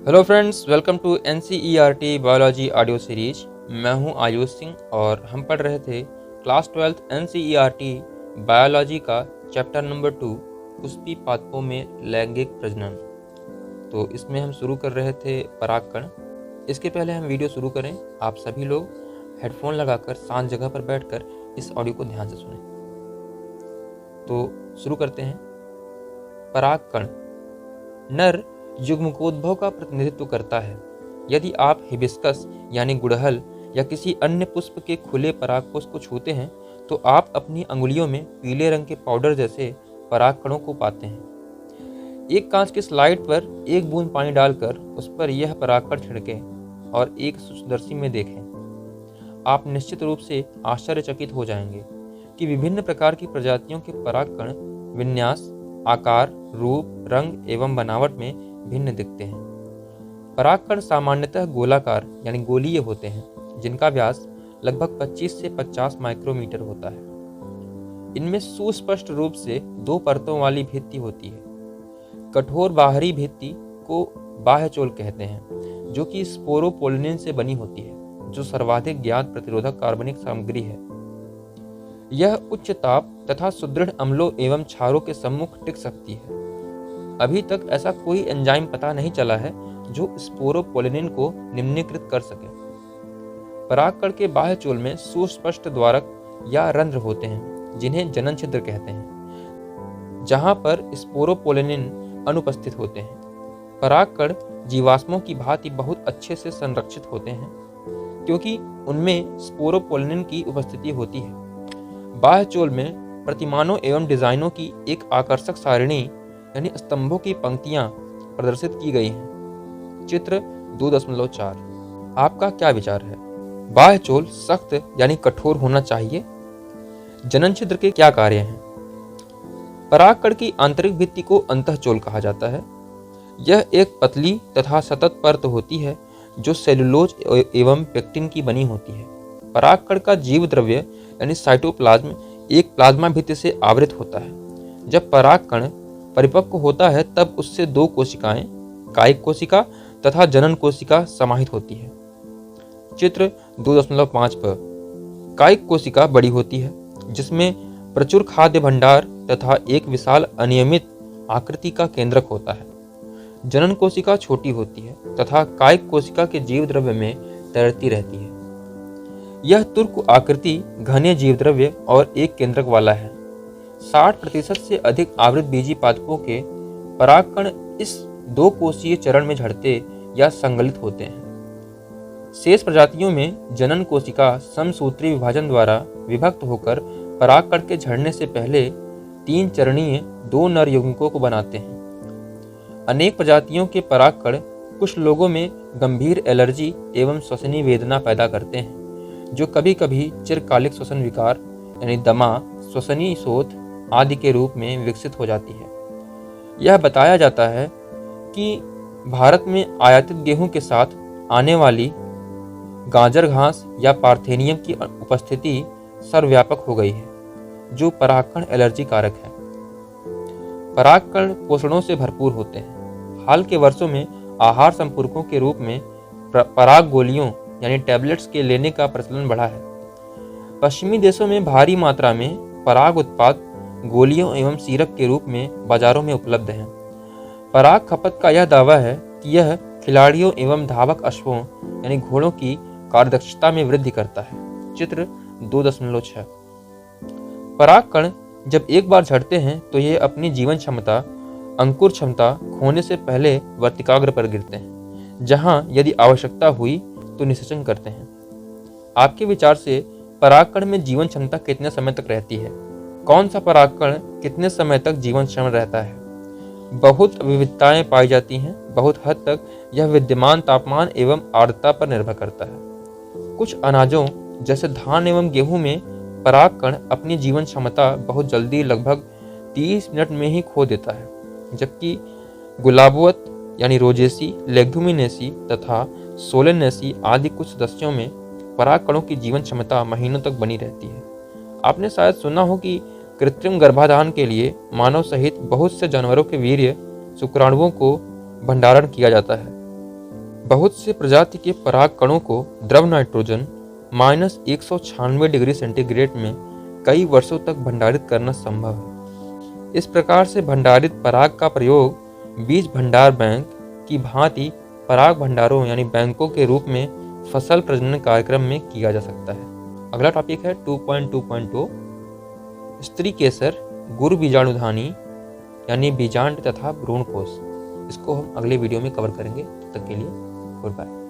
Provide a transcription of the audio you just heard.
Hello friends, welcome to NCERT biology audio series. मैं हूं आयुष सिंह और हम पढ़ रहे थे क्लास 12th NCERT बायोलॉजी का चैप्टर नंबर 2 पुष्पी पादपों में लैंगिक प्रजनन। तो इसमें हम शुरू कर रहे थे परागकण। इसके पहले हम वीडियो शुरू करें, आप सभी लोग हेडफोन लगाकर शांत जगह पर बैठकर इस ऑडियो को ध्यान से सुनें। तो शुरू करते हैं। परागकण नर युग्मकोद्भव का प्रतिनिधित्व करता है। यदि आप हिबिस्कस यानी गुड़हल या किसी अन्य पुष्प के खुले परागकोश को छूते हैं तो आप अपनी अंगुलियों में पीले रंग के पाउडर जैसे परागकणों को पाते हैं। एक कांच की स्लाइड पर एक बूंद पानी डालकर उस पर यह परागकण छिड़कें और एक सूक्ष्मदर्शी में देखें। आप निश्चित रूप से आश्चर्यचकित हो जाएंगे कि विभिन्न प्रकार की प्रजातियों के परागकण विन्यास, आकार, रूप, रंग एवं बनावट में भिन्न दिखते हैं। परागकण सामान्यतः गोलाकार यानी गोलीय होते हैं, जिनका व्यास लगभग 25 से 50 माइक्रोमीटर होता है। इनमें सुस्पष्ट रूप से दो परतों वाली भित्ति होती है। कठोर बाहरी भित्ति को बाह्यचोल कहते हैं, जो कि स्पोरोपोलिनिन से बनी होती है, जो सर्वाधिक ज्ञात प्रतिरोधक कार्बनिक सामग्री है। यह उच्च ताप तथा सुदृढ़ अम्लों एवं क्षारों के सम्मुख टिक सकती है। अभी तक ऐसा कोई एंजाइम पता नहीं चला है जो स्पोरोपोलिनिन को निम्नीकृत कर सके। परागकण के बाह्यचोल में सुस्पष्ट द्वारक या रंध्र होते हैं, जिन्हें जनन छिद्र कहते हैं, जहां पर स्पोरोपोलिनिन अनुपस्थित होते हैं। परागकण जीवाश्मों की भांति बहुत अच्छे से संरक्षित होते हैं, क्योंकि उनमें स्पोरोपोलिनिन की उपस्थिति होती है। बाह्यचोल में प्रतिमानों एवं डिजाइनों की एक आकर्षक सारिणी यानी स्तंभों की पंक्तियां प्रदर्शित की गई हैं। चित्र 2.4। आपका क्या विचार है? बाह्यचोल सख्त यानी कठोर होना चाहिए? जनन छिद्र के क्या कार्य हैं? परागकण की आंतरिक भित्ति को अंतःचोल कहा जाता है। यह एक पतली तथा सतत परत होती है जो सेलुलोज एवं पेक्टिन की बनी होती है। परागकण का जीव द्रव्य यानी साइटोप्लाज्म एक प्लाज्मा भित्ति से आवृत होता है। जब परागकण परिपक्व होता है तब उससे दो कोशिकाएं, कायिक कोशिका तथा जनन कोशिका समाहित होती है। चित्र 2.5 पर कायिक कोशिका बड़ी होती है, जिसमें प्रचुर खाद्य भंडार तथा एक विशाल अनियमित आकृति का केंद्रक होता है। जनन कोशिका छोटी होती है तथा कायिक कोशिका के जीव द्रव्य में तैरती रहती है। यह तुर्क आकृति घने जीव द्रव्य और एक केंद्रक वाला है। 60% से अधिक आवृत बीजी पादपों के परागकण इस दो कोशीय चरण में झड़ते या संगलित होते हैं। शेष प्रजातियों में जनन कोशिका समसूत्री विभाजन द्वारा विभक्त होकर परागकण के झड़ने से पहले 3 चरणीय 2 नर यौगिकों को बनाते हैं। अनेक प्रजातियों के परागकण कुछ लोगों में गंभीर एलर्जी एवं श्वसनीय वेदना पैदा करते हैं, जो कभी कभी चिरकालिक श्वसन विकार यानी दमा, श्वसनीय शोथ आदि के रूप में विकसित हो जाती है। यह बताया जाता है कि भारत में आयातित गेहूं के साथ आने वाली गाजर घास या पार्थेनियम की उपस्थिति सर्वव्यापक हो गई है, जो परागकण एलर्जी कारक है। परागकण पोषणों से भरपूर होते हैं। हाल के वर्षों में आहार संपूरकों के रूप में पराग गोलियों यानी टैबलेट्स के लेने का प्रचलन बढ़ा है। पश्चिमी देशों में भारी मात्रा में पराग उत्पाद गोलियों एवं सिरप के रूप में बाजारों में उपलब्ध हैं। पराग खपत का यह दावा है कि यह खिलाड़ियों एवं धावक अश्वों यानी घोड़ों की कार्यदक्षता में वृद्धि करता है। चित्र 2.6। परागकण जब एक बार झड़ते हैं तो ये अपनी जीवन क्षमता, अंकुर क्षमता खोने से पहले वर्तिकाग्र पर गिरते हैं, जहां यदि आवश्यकता हुई तो निषेचन करते हैं। आपके विचार से परागकण में जीवन क्षमता कितने समय तक रहती है? कौन सा परागकण कितने समय तक जीवनक्षम रहता है? बहुत विविधताएं पाई जाती हैं। बहुत हद तक यह विद्यमान तापमान एवं आर्द्रता पर निर्भर करता है। कुछ अनाजों जैसे धान एवं गेहूं में परागकण अपनी जीवन क्षमता बहुत जल्दी लगभग 30 मिनट में ही खो देता है, जबकि गुलाबवत यानी रोजेसी, लेग्युमिनेसी तथा सोलेनेसी आदि कुछ सदस्यों में परागकणों की जीवन क्षमता महीनों तक बनी रहती है। आपने शायद सुना हो कि कृत्रिम गर्भाधान के लिए मानव सहित बहुत से जानवरों के वीर्य शुक्राणुओं को भंडारण किया जाता है। बहुत से प्रजाति के पराग कणों को द्रव नाइट्रोजन -196 डिग्री सेंटीग्रेड में कई वर्षों तक भंडारित करना संभव है। इस प्रकार से भंडारित पराग का प्रयोग बीज भंडार बैंक की भांति पराग भंडारों यानी बैंकों के रूप में फसल प्रजनन कार्यक्रम में किया जा सकता है। अगला टॉपिक है 2.2.2 स्त्री केसर गुरु बीजाणुधानी यानी बीजांड तथा भ्रूणकोश। इसको हम अगले वीडियो में कवर करेंगे। तब तक के लिए गुड बाय।